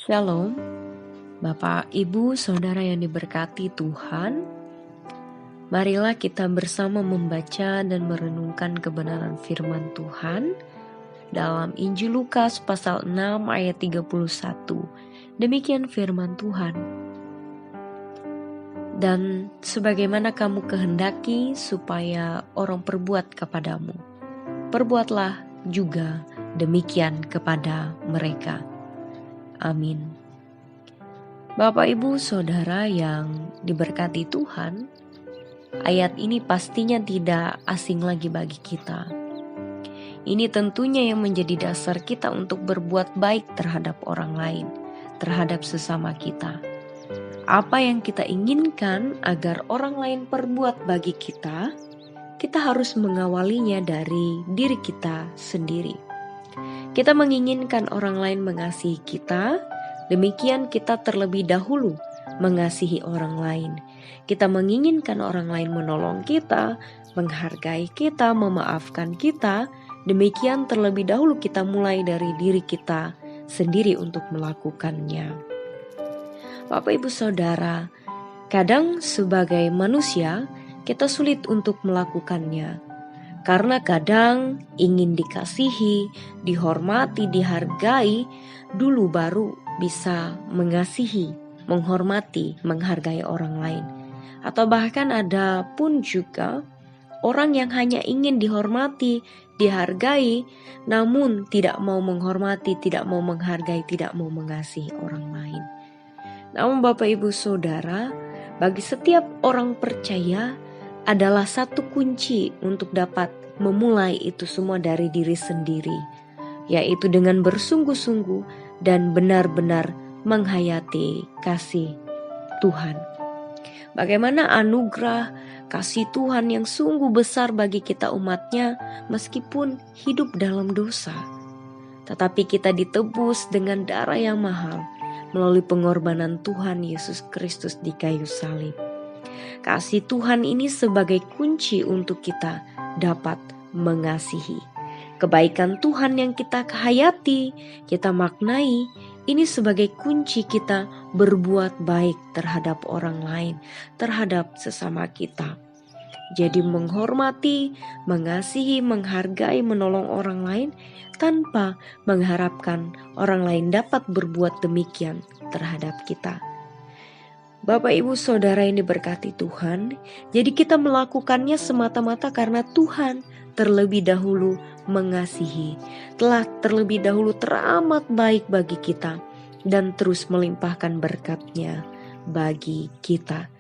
Shalom, Bapak, Ibu, Saudara yang diberkati Tuhan. Marilah kita bersama membaca dan merenungkan kebenaran firman Tuhan dalam Injil Lukas pasal 6 ayat 31. Demikian firman Tuhan. Dan sebagaimana kamu kehendaki supaya orang perbuat kepadamu, perbuatlah juga demikian kepada mereka. Amin. Bapak, Ibu, Saudara yang diberkati Tuhan, ayat ini pastinya tidak asing lagi bagi kita. Ini tentunya yang menjadi dasar kita untuk berbuat baik terhadap orang lain, terhadap sesama kita. Apa yang kita inginkan agar orang lain perbuat bagi kita harus mengawalinya dari diri kita sendiri. Kita menginginkan orang lain mengasihi kita, demikian kita terlebih dahulu mengasihi orang lain. Kita menginginkan orang lain menolong kita, menghargai kita, memaafkan kita, demikian terlebih dahulu kita mulai dari diri kita sendiri untuk melakukannya. Bapak, Ibu, Saudara, kadang sebagai manusia kita sulit untuk melakukannya. Karena kadang ingin dikasihi, dihormati, dihargai, dulu baru bisa mengasihi, menghormati, menghargai orang lain. Atau bahkan ada pun juga orang yang hanya ingin dihormati, dihargai, namun tidak mau menghormati, tidak mau menghargai, tidak mau mengasihi orang lain. Namun Bapak, Ibu, Saudara, bagi setiap orang percaya adalah satu kunci untuk dapat memulai itu semua dari diri sendiri, yaitu dengan bersungguh-sungguh dan benar-benar menghayati kasih Tuhan. Bagaimana anugerah kasih Tuhan yang sungguh besar bagi kita umatnya meskipun hidup dalam dosa. Tetapi kita ditebus dengan darah yang mahal melalui pengorbanan Tuhan Yesus Kristus di kayu salib. Kasih Tuhan ini sebagai kunci untuk kita dapat mengasihi. Kebaikan Tuhan yang kita hayati, kita maknai, ini sebagai kunci kita berbuat baik terhadap orang lain, terhadap sesama kita. Jadi menghormati, mengasihi, menghargai, menolong orang lain tanpa mengharapkan orang lain dapat berbuat demikian terhadap kita. Bapak, Ibu, Saudara yang diberkati Tuhan, jadi kita melakukannya semata-mata karena Tuhan terlebih dahulu mengasihi, telah terlebih dahulu teramat baik bagi kita dan terus melimpahkan berkat-Nya bagi kita.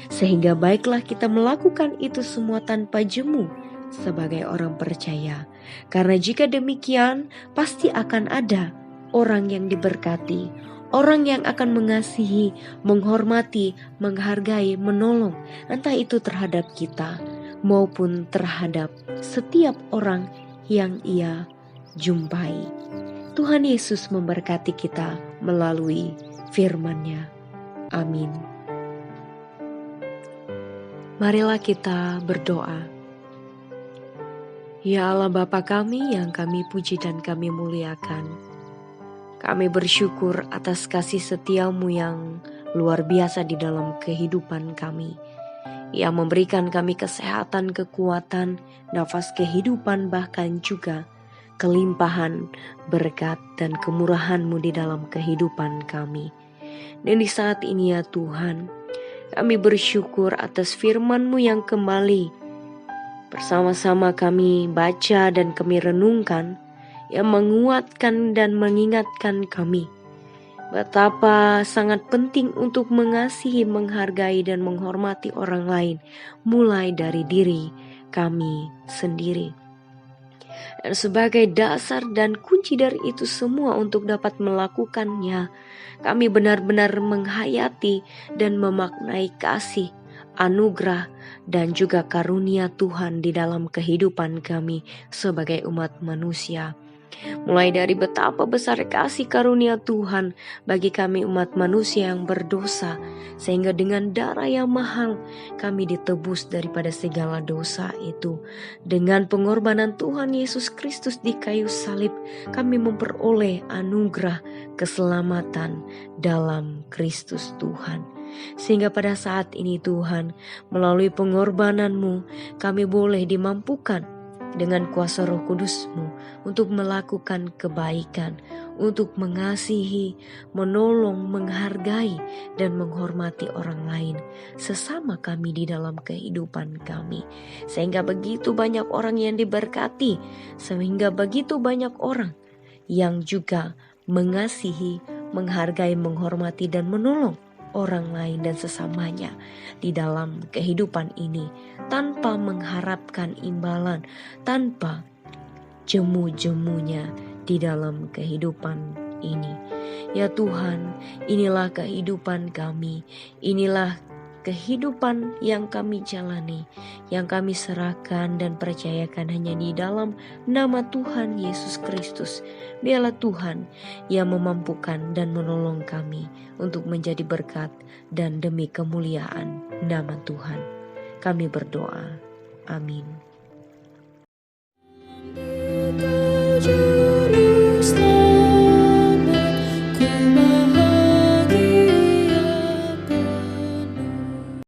Sehingga baiklah kita melakukan itu semua tanpa jemu sebagai orang percaya. Karena jika demikian pasti akan ada orang yang diberkati, orang yang akan mengasihi, menghormati, menghargai, menolong, entah itu terhadap kita maupun terhadap setiap orang yang ia jumpai. Tuhan Yesus memberkati kita melalui firman-Nya. Amin. Marilah kita berdoa. Ya Allah Bapa kami yang kami puji dan kami muliakan, kami bersyukur atas kasih setia-Mu yang luar biasa di dalam kehidupan kami, yang memberikan kami kesehatan, kekuatan, nafas kehidupan, bahkan juga kelimpahan berkat dan kemurahan-Mu di dalam kehidupan kami. Dan di saat ini ya Tuhan, kami bersyukur atas firman-Mu yang kembali bersama-sama kami baca dan kami renungkan, yang menguatkan dan mengingatkan kami betapa sangat penting untuk mengasihi, menghargai dan menghormati orang lain mulai dari diri kami sendiri. Dan sebagai dasar dan kunci dari itu semua untuk dapat melakukannya, kami benar-benar menghayati dan memaknai kasih, anugerah dan juga karunia Tuhan di dalam kehidupan kami sebagai umat manusia. mulai dari betapa besar kasih karunia Tuhan bagi kami umat manusia yang berdosa, sehingga dengan darah yang mahal kami ditebus daripada segala dosa itu. Dengan pengorbanan Tuhan Yesus Kristus di kayu salib, kami memperoleh anugerah keselamatan dalam Kristus Tuhan. Sehingga pada saat ini Tuhan, melalui pengorbanan-Mu, kami boleh dimampukan dengan kuasa Roh Kudus-Mu untuk melakukan kebaikan, untuk mengasihi, menolong, menghargai, dan menghormati orang lain sesama kami di dalam kehidupan kami. Sehingga begitu banyak orang yang diberkati, sehingga begitu banyak orang yang juga mengasihi, menghargai, menghormati, dan menolong orang lain dan sesamanya di dalam kehidupan ini, tanpa mengharapkan imbalan, tanpa jemu-jemunya di dalam kehidupan ini. Ya Tuhan, inilah kehidupan kami, inilah kehidupan yang kami jalani, yang kami serahkan dan percayakan hanya di dalam nama Tuhan Yesus Kristus. Biarlah Tuhan yang memampukan dan menolong kami untuk menjadi berkat dan demi kemuliaan nama Tuhan. Kami berdoa. Amin.